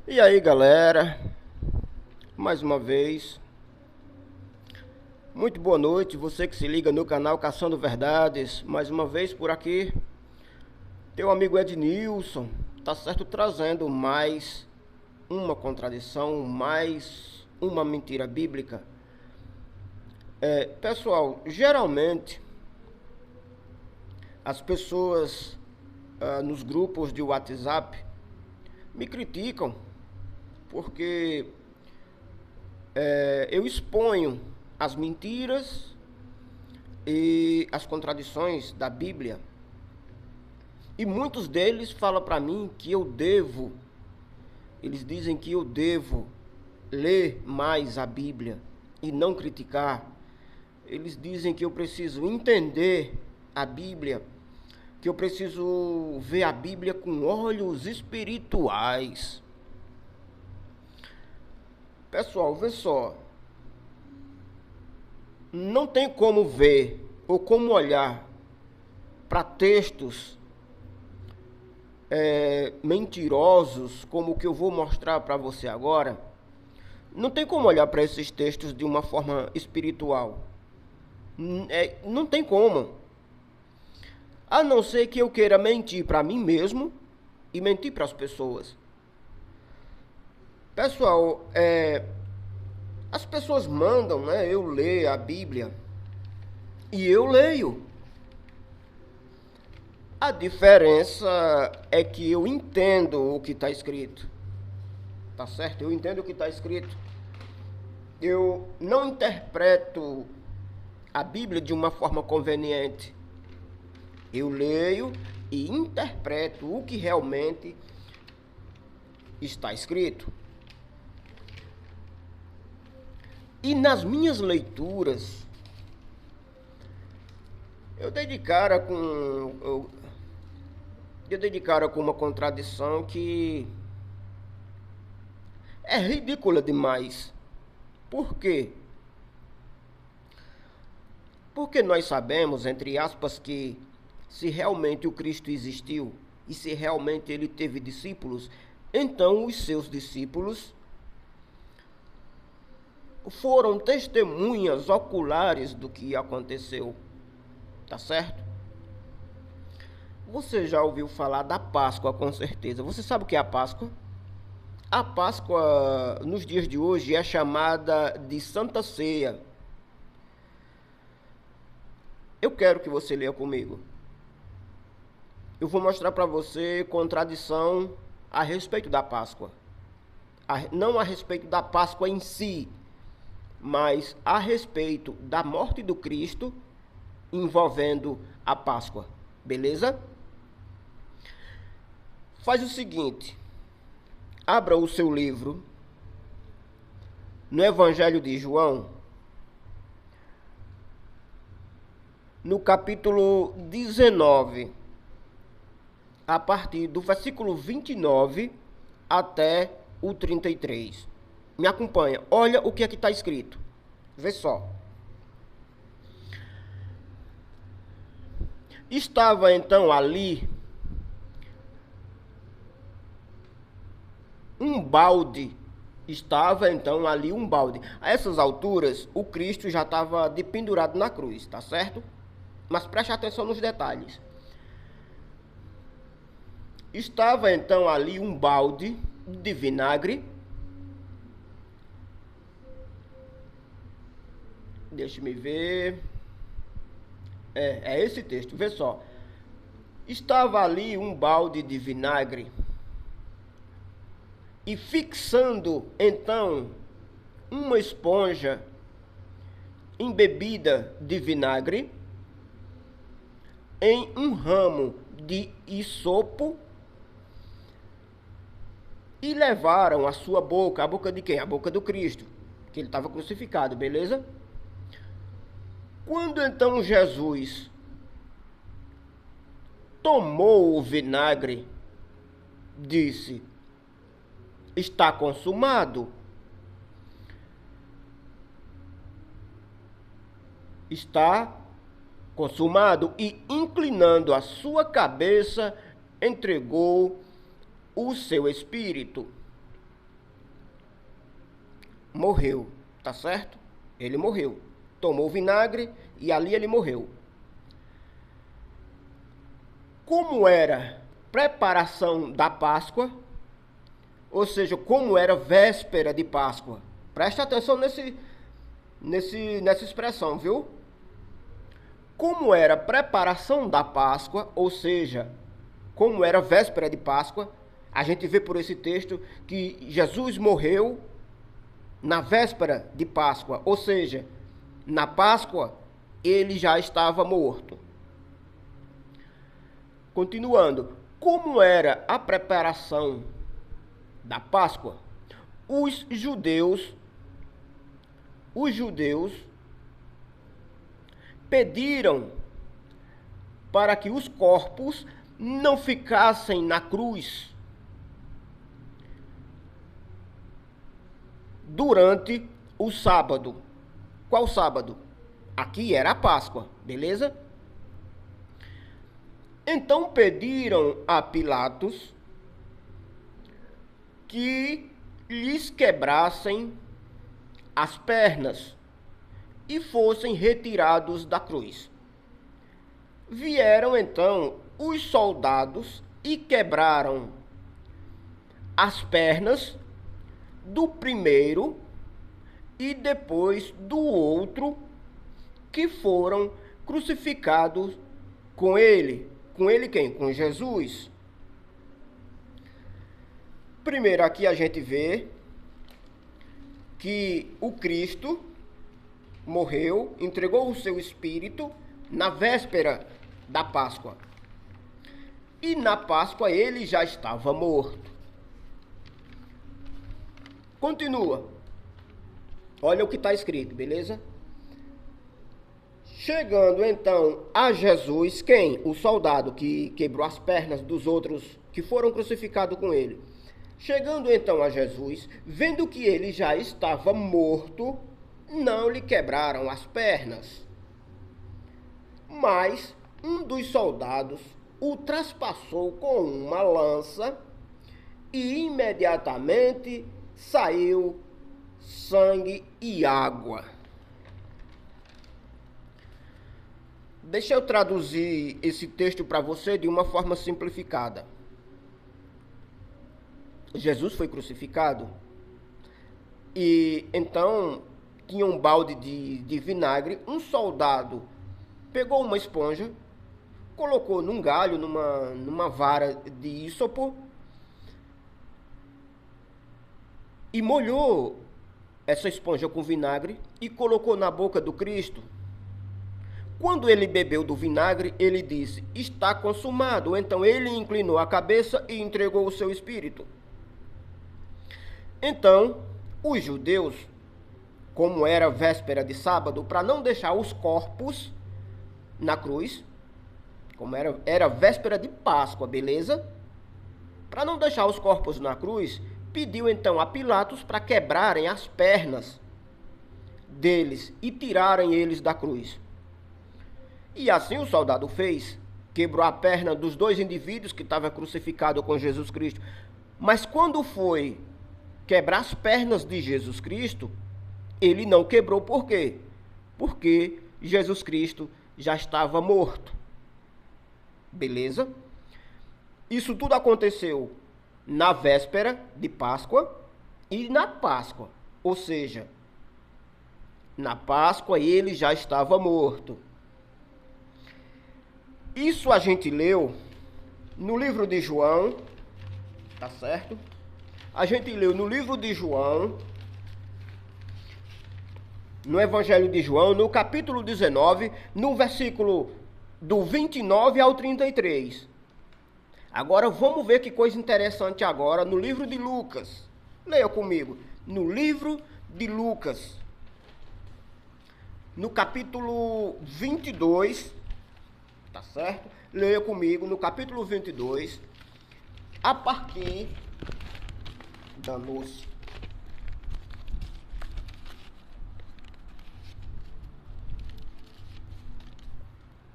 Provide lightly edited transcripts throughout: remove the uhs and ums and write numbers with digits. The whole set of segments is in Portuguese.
E aí, galera, mais uma vez, muito boa noite, você que se liga no canal Caçando Verdades, mais uma vez por aqui, teu amigo Ednilson, tá certo, trazendo mais uma contradição, mais uma mentira bíblica. Pessoal, geralmente, as pessoas nos grupos de WhatsApp me criticam porque eu exponho as mentiras e as contradições da Bíblia. E muitos deles falam para mim que eles dizem que eu devo ler mais a Bíblia e não criticar. Eles dizem que eu preciso entender a Bíblia, que eu preciso ver a Bíblia com olhos espirituais. Pessoal, vê só, não tem como ver ou como olhar para textos mentirosos, como o que eu vou mostrar para você agora. Não tem como olhar para esses textos de uma forma espiritual. Não tem como. A não ser que eu queira mentir para mim mesmo e mentir para as pessoas. Pessoal, as pessoas mandam, né, eu ler a Bíblia. E eu leio. A diferença é que eu entendo o que está escrito. Tá certo? Eu entendo o que está escrito. Eu não interpreto a Bíblia de uma forma conveniente. Eu leio e interpreto o que realmente está escrito. E nas minhas leituras, eu dei de cara com uma contradição que é ridícula demais. Por quê? Porque nós sabemos, entre aspas, que se realmente o Cristo existiu e se realmente ele teve discípulos, então os seus discípulos foram testemunhas oculares do que aconteceu. Tá certo? Você já ouviu falar da Páscoa, com certeza. Você sabe o que é a Páscoa? A Páscoa, nos dias de hoje, é chamada de Santa Ceia. Eu quero que você leia comigo. Eu vou mostrar para você contradição a respeito da Páscoa. Não a respeito da Páscoa em si, mas a respeito da morte do Cristo envolvendo a Páscoa. Beleza? Faz o seguinte. Abra o seu livro no Evangelho de João, no capítulo 19, a partir do versículo 29 até o 33. Me acompanha. Olha o que aqui está escrito. Vê só. Estava então ali um balde. Estava então ali um balde. A essas alturas, o Cristo já estava dependurado na cruz, tá certo? Mas preste atenção nos detalhes. Estava então ali um balde de vinagre. Deixa-me ver. É esse texto, vê só. Estava ali um balde de vinagre. E fixando então uma esponja embebida de vinagre em um ramo de hisopo, e levaram a sua boca. A boca de quem? A boca do Cristo, que ele estava crucificado, beleza? Quando então Jesus tomou o vinagre, disse: está consumado. Está consumado. E inclinando a sua cabeça, entregou o seu espírito. morreu, tá certo? Ele morreu. Tomou vinagre e ali ele morreu. Como era preparação da Páscoa, ou seja, como era véspera de Páscoa. Presta atenção nessa expressão, viu? Como era preparação da Páscoa, ou seja, como era véspera de Páscoa, a gente vê por esse texto que Jesus morreu na véspera de Páscoa, ou seja, na Páscoa ele já estava morto. Continuando, como era a preparação da Páscoa? Os judeus pediram para que os corpos não ficassem na cruz durante o sábado. Qual sábado? Aqui era a Páscoa, beleza? Então pediram a Pilatos que lhes quebrassem as pernas e fossem retirados da cruz. Vieram então os soldados e quebraram as pernas do primeiro e depois do outro que foram crucificados com ele. Com ele quem? Com Jesus. Primeiro aqui a gente vê que o Cristo morreu, entregou o seu espírito na véspera da Páscoa. E na Páscoa ele já estava morto. Continua. Olha o que está escrito, beleza? Chegando então a Jesus, quem? O soldado que quebrou as pernas dos outros que foram crucificados com ele. Chegando então a Jesus, vendo que ele já estava morto, não lhe quebraram as pernas. Mas um dos soldados o traspassou com uma lança e imediatamente saiu sangue e água. Deixa eu traduzir esse texto para você de uma forma simplificada. Jesus foi crucificado e então tinha um balde de vinagre. Um soldado pegou uma esponja, colocou num galho, numa vara de ísopo e molhou essa esponja com vinagre e colocou na boca do Cristo. Quando ele bebeu do vinagre, ele disse: está consumado. Então ele inclinou a cabeça e entregou o seu espírito. Então, os judeus, como era véspera de sábado, para não deixar os corpos na cruz, como era véspera de Páscoa, beleza? Para não deixar os corpos na cruz, pediu então a Pilatos para quebrarem as pernas deles e tirarem eles da cruz. E assim o soldado fez, quebrou a perna dos dois indivíduos que estavam crucificados com Jesus Cristo. Mas quando foi quebrar as pernas de Jesus Cristo, ele não quebrou. Por quê? Porque Jesus Cristo já estava morto. Beleza? Isso tudo aconteceu na véspera de Páscoa e na Páscoa. Ou seja, na Páscoa ele já estava morto. Isso a gente leu no livro de João, tá certo? A gente leu no livro de João, no Evangelho de João, no capítulo 19, no versículo do 29 ao 33. Agora vamos ver que coisa interessante agora no livro de Lucas. Leia comigo. No livro de Lucas, no capítulo 22, tá certo? Leia comigo no capítulo 22, a partir danou-se.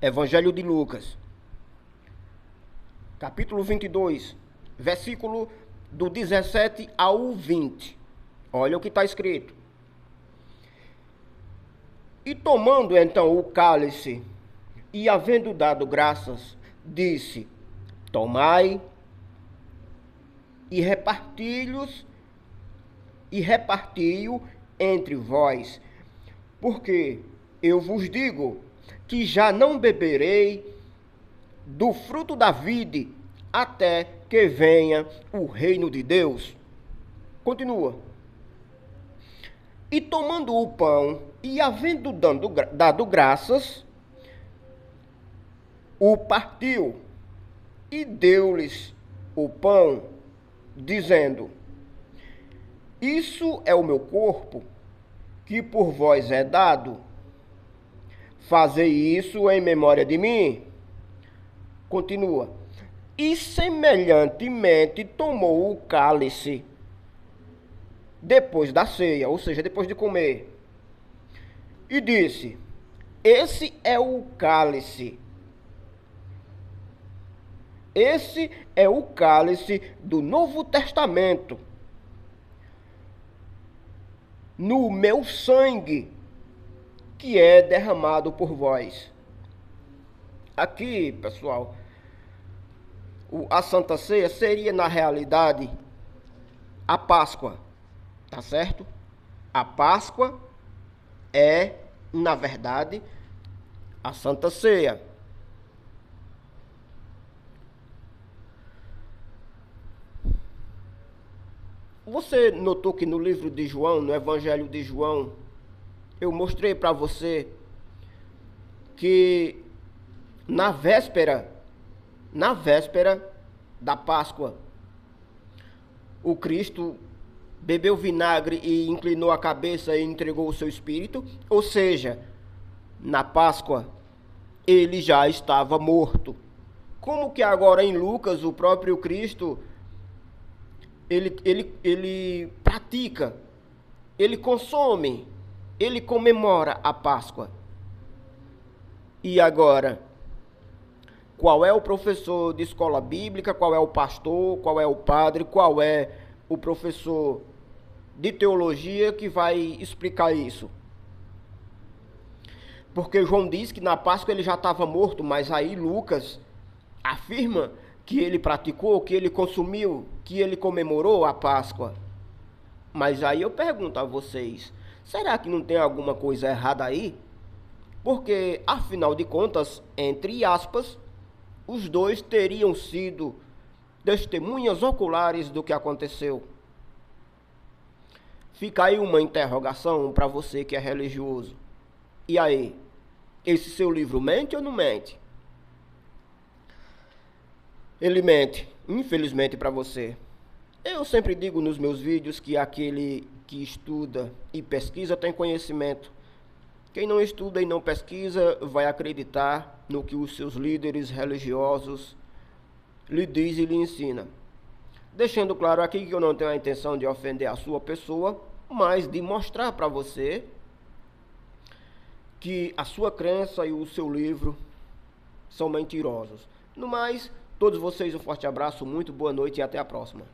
Evangelho de Lucas, capítulo 22, versículo do 17 ao 20. Olha o que está escrito. E tomando então o cálice, e havendo dado graças, disse: tomai e reparti-o entre vós, porque eu vos digo que já não beberei do fruto da vide até que venha o reino de Deus. Continua. E tomando o pão e havendo dado graças, o partiu e deu-lhes o pão, dizendo: isso é o meu corpo, que por vós é dado. Fazei isso em memória de mim. Continua. E semelhantemente tomou o cálice depois da ceia, ou seja, depois de comer, e disse: esse é o cálice. Esse é o cálice do Novo Testamento, no meu sangue, que é derramado por vós. Aqui, pessoal, a Santa Ceia seria, na realidade, a Páscoa, tá certo? A Páscoa é, na verdade, a Santa Ceia. Você notou que no livro de João, no Evangelho de João, eu mostrei para você que na véspera da Páscoa, o Cristo bebeu vinagre e inclinou a cabeça e entregou o seu espírito, ou seja, na Páscoa ele já estava morto. Como que agora em Lucas o próprio Cristo ele pratica, ele consome, ele comemora a Páscoa. E agora, qual é o professor de escola bíblica, qual é o pastor, qual é o padre, qual é o professor de teologia que vai explicar isso? Porque João diz que na Páscoa ele já estava morto, mas aí Lucas afirma que ele praticou, que ele consumiu, que ele comemorou a Páscoa. Mas aí eu pergunto a vocês, será que não tem alguma coisa errada aí? Porque, afinal de contas, entre aspas, os dois teriam sido testemunhas oculares do que aconteceu. Fica aí uma interrogação para você que é religioso. E aí, esse seu livro mente ou não mente? Ele mente, infelizmente para você. Eu sempre digo nos meus vídeos que aquele que estuda e pesquisa tem conhecimento. Quem não estuda e não pesquisa vai acreditar no que os seus líderes religiosos lhe diz e lhe ensina. Deixando claro aqui que eu não tenho a intenção de ofender a sua pessoa, mas de mostrar para você que a sua crença e o seu livro são mentirosos. No mais, todos vocês um forte abraço, muito boa noite e até a próxima.